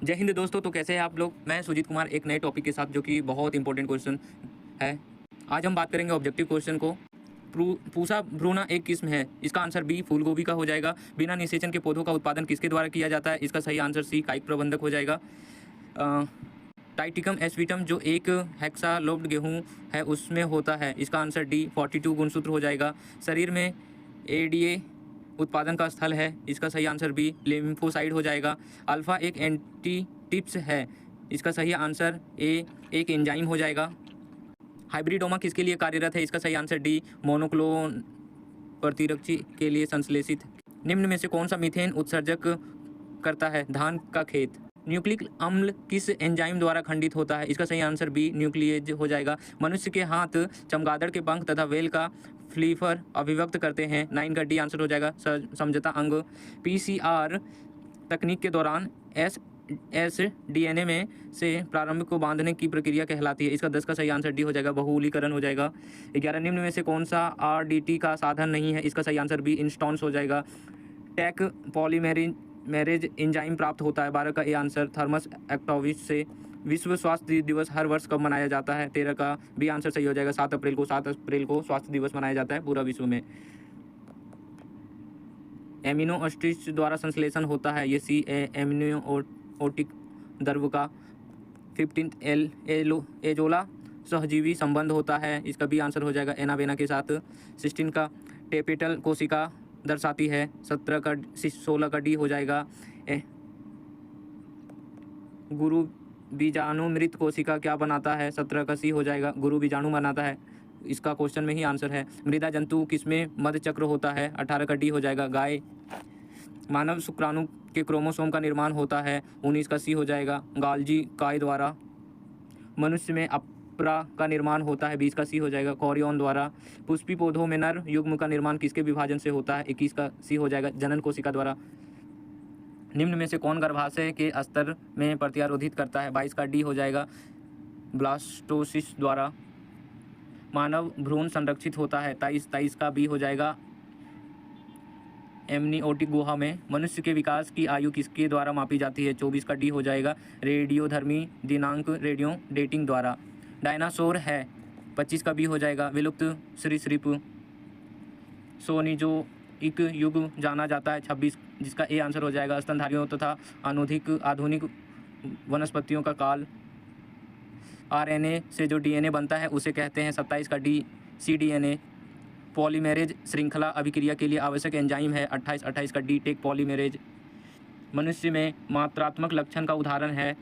जय हिंद दोस्तों। तो कैसे हैं आप लोग। मैं सुजीत कुमार एक नए टॉपिक के साथ, जो कि बहुत इंपॉर्टेंट क्वेश्चन है। आज हम बात करेंगे ऑब्जेक्टिव क्वेश्चन को। पूसा भ्रूणा एक किस्म है। इसका आंसर बी फूलगोभी का हो जाएगा। बिना निषेचन के पौधों का उत्पादन किसके द्वारा किया जाता है। इसका सही आंसर सी कायिक प्रबंधक हो जाएगा। टाइटिकम एस्विटम जो एक हेक्सालोप्ड गेहूं है उसमें होता है। इसका आंसर डी 42 गुणसूत्र हो जाएगा। शरीर में एडीए उत्पादन का स्थल है। इसका सही आंसर बी लिम्फोसाइड हो जाएगा। अल्फा एक एंटी टिप्स है। इसका सही आंसर ए एक एंजाइम हो जाएगा। हाइब्रिडोमा किसके लिए कार्यरत है। इसका सही आंसर डी मोनोक्लोन प्रतिरक्षी के लिए संश्लेषित। निम्न में से कौन सा मीथेन उत्सर्जक करता है। धान का खेत। न्यूक्लिक अम्ल किस एंजाइम द्वारा खंडित होता है। इसका सही आंसर बी न्यूक्लिएज हो जाएगा। मनुष्य के हाथ चमगादड़ के पंख तथा वेल का फ्लीफर अभिव्यक्त करते हैं। 9 का डी आंसर हो जाएगा। समझौता अंग। पीसीआर तकनीक के दौरान एस डीएनए में से प्रारंभिक को बांधने की प्रक्रिया कहलाती है। इसका 10 का सही आंसर डी हो जाएगा। बहुलीकरण हो जाएगा। 11 निम्न में से कौन सा आरडीटी का साधन नहीं है। इसका सही आंसर बी इंस्टॉन्स हो जाएगा। टैक पॉलीमेरेज एंजाइम प्राप्त होता है। 12 का ए आंसर थर्मस एक्टोविस से। विश्व स्वास्थ्य दिवस हर वर्ष कब मनाया जाता है। 13 का बी आंसर सही हो जाएगा। 7 अप्रैल को। 7 अप्रैल को स्वास्थ्य दिवस मनाया जाता है पूरा विश्व में। एमिनो एसिड्स द्वारा संश्लेषण होता है। ये सी एमिनोटिक द्रव्य का 15 एजोला सहजीवी संबंध होता है। इसका बी आंसर हो जाएगा एनाबेना के साथ। 16 का टेपिटल कोशिका दर्शाती है। 16 का डी हो जाएगा। गुरु बीजाणु मृत कोशिका क्या बनाता है। 17 का सी हो जाएगा। गुरु बीजाणु बनाता है। इसका क्वेश्चन में ही आंसर है। मृदा जंतु किसमें मध्य चक्र होता है। 18 का डी हो जाएगा। गाय। मानव शुक्राणु के क्रोमोसोम का निर्माण होता है। 19 का सी हो जाएगा। गाल्जी काय द्वारा। मनुष्य में अपरा का निर्माण होता है। 20 का सी हो जाएगा। कॉरियन द्वारा। पुष्पी पौधों में नर युग्म का निर्माण किसके विभाजन से होता है। 21 का सी हो जाएगा। जनन कोशिका द्वारा। निम्न में से कौन गर्भाशय के स्तर में प्रत्यारोधित करता है। 22 का डी हो जाएगा। ब्लास्टोसिस द्वारा। मानव भ्रूण संरक्षित होता है। 23 का बी हो जाएगा। एमनियोटिक गुहा में। मनुष्य के विकास की आयु किसके द्वारा मापी जाती है। 24 का डी हो जाएगा। रेडियोधर्मी दिनांक रेडियो डेटिंग द्वारा। डायनासोर है। 25 का बी हो जाएगा। विलुप्त सरीसृप सोनिजोइक युग जाना जाता है। 26 जिसका ए आंसर हो जाएगा। स्तनधारियों तथा आधुनिक वनस्पतियों का काल। आरएनए से जो डीएनए बनता है उसे कहते हैं। 27 का डी सीडीएनए। पॉलीमेरेज श्रृंखला अभिक्रिया के लिए आवश्यक एंजाइम है। 28 का डी टेक पॉलीमेरेज। मनुष्य में मात्रात्मक लक्षण का उदाहरण है।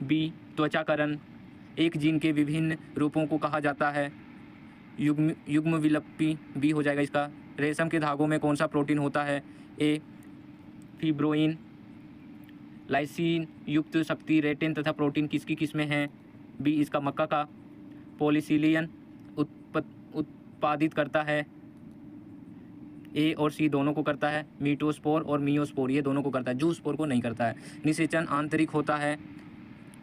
बी त्वचाकरण। एक जीन के विभिन्न रूपों को कहा जाता है। युग्म विलपी बी हो जाएगा इसका। रेशम के धागों में कौन सा प्रोटीन होता है। ए फिब्रोइन। लाइसिन युक्त शक्ति रेटिन तथा प्रोटीन किसकी किस्में हैं। बी इसका मक्का का। पॉलीसिलियन उत्पादित करता है। ए और सी दोनों को करता है। मीटोस्पोर और मियोस्पोर ये दोनों को करता है। जूस्पोर को नहीं करता है। निषेचन आंतरिक होता है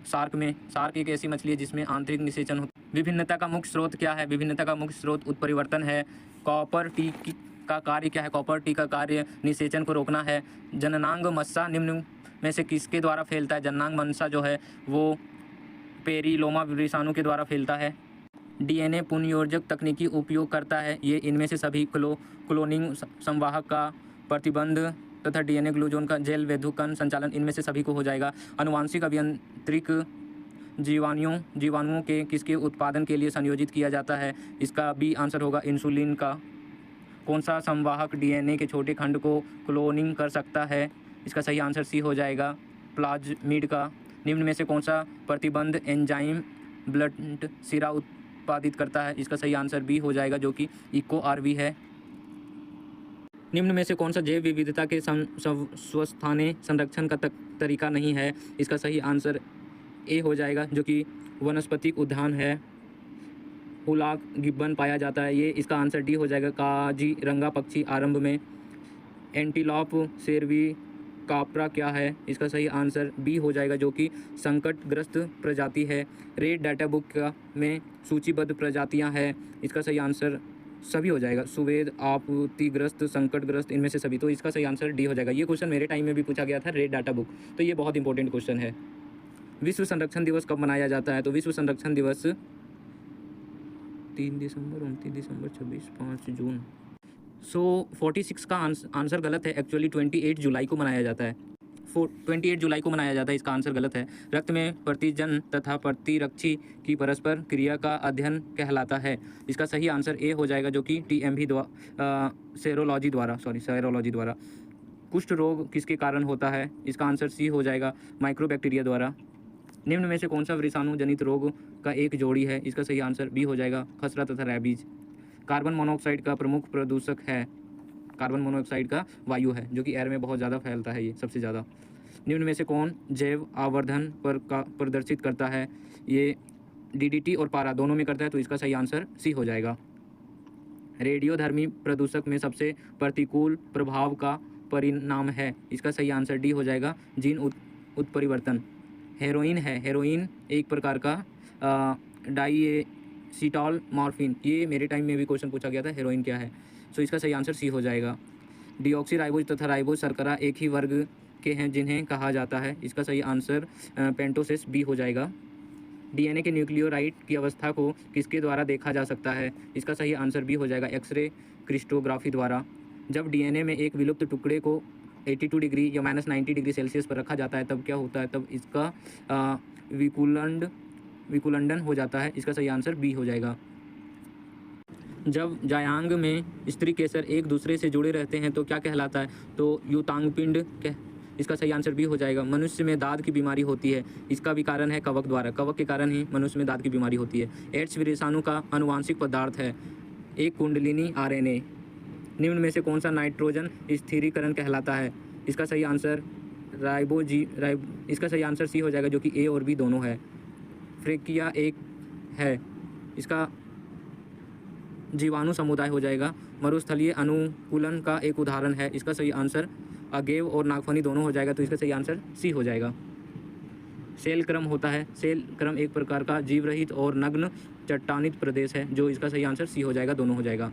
शार्क में। शार्क एक ऐसी मछली है जिसमें आंतरिक निषेचन होता है। विभिन्नता का मुख्य स्रोत क्या है। विभिन्नता का मुख्य स्रोत उत्परिवर्तन है। कॉपर टी का कार्य क्या है। कॉपर टी का कार्य निषेचन को रोकना है। जननांग मस्सा निम्न में से किसके द्वारा फैलता है। जननांग मस्सा जो है वो पेरिलोमा विषाणु के द्वारा फैलता है। डीएनए पुनर्योजक तकनीकी उपयोग करता है। ये इनमें से सभी क्लोनिंग संवाहक का प्रतिबंध तथा डीएनए ग्लूकोन का जेल वैधुकन संचालन इनमें से सभी को हो जाएगा। आनुवांशिक अभियांत्रिक जीवाणुओं के किसके उत्पादन के लिए संयोजित किया जाता है। इसका बी आंसर होगा इंसुलिन का। कौन सा संवाहक डीएनए के छोटे खंड को क्लोनिंग कर सकता है। इसका सही आंसर सी हो जाएगा प्लाज्मिड का। निम्न में से कौन सा प्रतिबंध एंजाइम ब्लड सिरा उत्पादित करता है। इसका सही आंसर बी हो जाएगा जो कि इको आरवी है। निम्न में से कौन सा जैव विविधता के स्वस्थाने संरक्षण का तरीका नहीं है। इसका सही आंसर ए हो जाएगा जो कि वनस्पतिक उद्यान है। हुलाक गिब्बन पाया जाता है। ये इसका आंसर डी हो जाएगा। काजीरंगा पक्षी आरंभ में। एंटीलॉप सेरवी कापरा क्या है। इसका सही आंसर बी हो जाएगा जो कि संकटग्रस्त प्रजाति है। रेड डाटा बुक में सूचीबद्ध प्रजातियां हैं। इसका सही आंसर सभी हो जाएगा, सुवेद, आपत्तिग्रस्त, संकटग्रस्त, इनमें से सभी। तो इसका सही आंसर डी हो जाएगा। ये क्वेश्चन मेरे टाइम में भी पूछा गया था, रेड डाटा बुक, तो ये बहुत इंपॉर्टेंट क्वेश्चन है। विश्व संरक्षण दिवस कब मनाया जाता है? तो विश्व संरक्षण दिवस 3 दिसंबर, 29 दिसंबर, 26, 5 जून। 46 का आंसर गलत है। एक्चुअली 28 जुलाई को मनाया जाता है। 28 जुलाई को मनाया जाता है, इसका आंसर गलत है। रक्त में प्रतिजन तथा प्रतिरक्षी की परस्पर क्रिया का अध्ययन कहलाता है। इसका सही आंसर ए हो जाएगा, जो कि टीएमवी सेरोलॉजी द्वारा। कुष्ठ रोग किसके कारण होता है? इसका आंसर सी हो जाएगा, माइक्रोबैक्टीरिया द्वारा। निम्न में से कौन सा विषाणु जनित रोग का एक जोड़ी है? इसका सही आंसर बी हो जाएगा, खसरा तथा रैबीज। कार्बन मोनोऑक्साइड का प्रमुख प्रदूषक है? कार्बन मोनोऑक्साइड का वायु है, जो कि एयर में बहुत ज़्यादा फैलता है, ये सबसे ज़्यादा। निम्न में से कौन जैव आवर्धन पर का प्रदर्शित करता है? ये डीडीटी और पारा दोनों में करता है, तो इसका सही आंसर सी हो जाएगा। रेडियोधर्मी प्रदूषक में सबसे प्रतिकूल प्रभाव का परिणाम है? इसका सही आंसर डी हो जाएगा, जीन उत्परिवर्तन। हेरोइन है, हेरोइन एक प्रकार का डाइएसिटाल मॉर्फिन। ये मेरे टाइम में भी क्वेश्चन पूछा गया था, हेरोइन क्या है? सो इसका सही आंसर सी हो जाएगा। डीऑक्सीराइबोज तथा राइबोज शर्करा एक ही वर्ग के हैं जिन्हें कहा जाता है? इसका सही आंसर पेंटोसेस बी हो जाएगा। डीएनए के न्यूक्लियोटाइड की अवस्था को किसके द्वारा देखा जा सकता है? इसका सही आंसर बी हो जाएगा, एक्सरे क्रिस्टोग्राफी द्वारा। जब डीएनए में एक विलुप्त टुकड़े को 82 डिग्री या -90 डिग्री सेल्सियस पर रखा जाता है, तब क्या होता है? तब इसका विकुलंडन हो जाता है। इसका सही आंसर बी हो जाएगा। जब जायांग में स्त्री केसर एक दूसरे से जुड़े रहते हैं तो क्या कहलाता है? तो युतांग पिंड। इसका सही आंसर बी हो जाएगा। मनुष्य में दाद की बीमारी होती है, इसका भी कारण है कवक द्वारा। कवक के कारण ही मनुष्य में दाद की बीमारी होती है। एड्स विषाणु का आनुवांशिक पदार्थ है, एक कुंडलिनी आरएनए। निम्न में से कौन सा नाइट्रोजन स्थिरीकरण कहलाता है? इसका सही आंसर इसका सही आंसर सी हो जाएगा, जो कि ए और बी दोनों है। फ्रेकिया एक है, इसका जीवाणु समुदाय हो जाएगा। मरुस्थलीय अनुकूलन का एक उदाहरण है, इसका सही आंसर अगेव और नागफनी दोनों हो जाएगा, तो इसका सही आंसर सी हो जाएगा। सेल क्रम होता है, सेल क्रम एक प्रकार का जीव रहित और नग्न चट्टानित प्रदेश है, जो इसका सही आंसर सी हो जाएगा, दोनों हो जाएगा।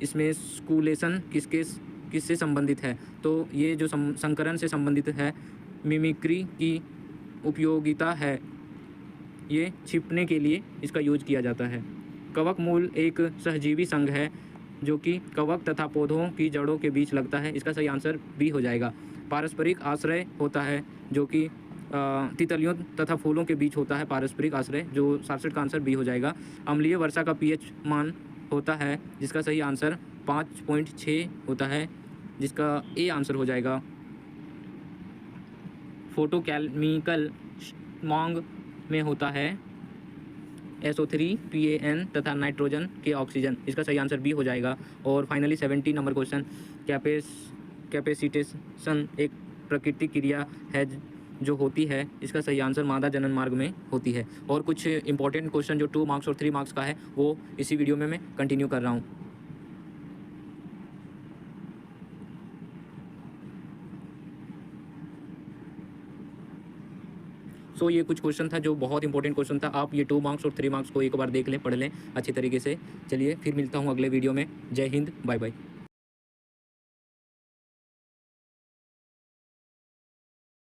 इसमें स्कूलेशन किससे संबंधित है? तो ये जो संकरण से संबंधित है। मिमिक्री की उपयोगिता है, ये छिपने के लिए इसका यूज किया जाता है। कवक मूल एक सहजीवी संघ है जो कि कवक तथा पौधों की जड़ों के बीच लगता है, इसका सही आंसर बी हो जाएगा। पारस्परिक आश्रय होता है जो कि तितलियों तथा फूलों के बीच होता है, पारस्परिक आश्रय, जो 67 का आंसर बी हो जाएगा। अम्लीय वर्षा का पीएच मान होता है, जिसका सही आंसर 5.6 होता है, जिसका ए आंसर हो जाएगा। फोटोकेमिकल स्मॉग में होता है SO3, PAN तथा नाइट्रोजन के ऑक्सीजन, इसका सही आंसर बी हो जाएगा। और फाइनली 70 नंबर क्वेश्चन, कैपेसिटेशन एक प्राकृतिक क्रिया है जो होती है, इसका सही आंसर मादा जनन मार्ग में होती है। और कुछ इंपॉर्टेंट क्वेश्चन जो 2 मार्क्स और 3 मार्क्स का है, वो इसी वीडियो में मैं कंटिन्यू कर रहा हूँ। सो ये कुछ क्वेश्चन था जो बहुत इंपॉर्टेंट क्वेश्चन था। आप ये 2 मार्क्स और 3 मार्क्स को एक बार देख लें, पढ़ लें अच्छे तरीके से। चलिए फिर मिलता हूँ अगले वीडियो में। जय हिंद, बाय बाय।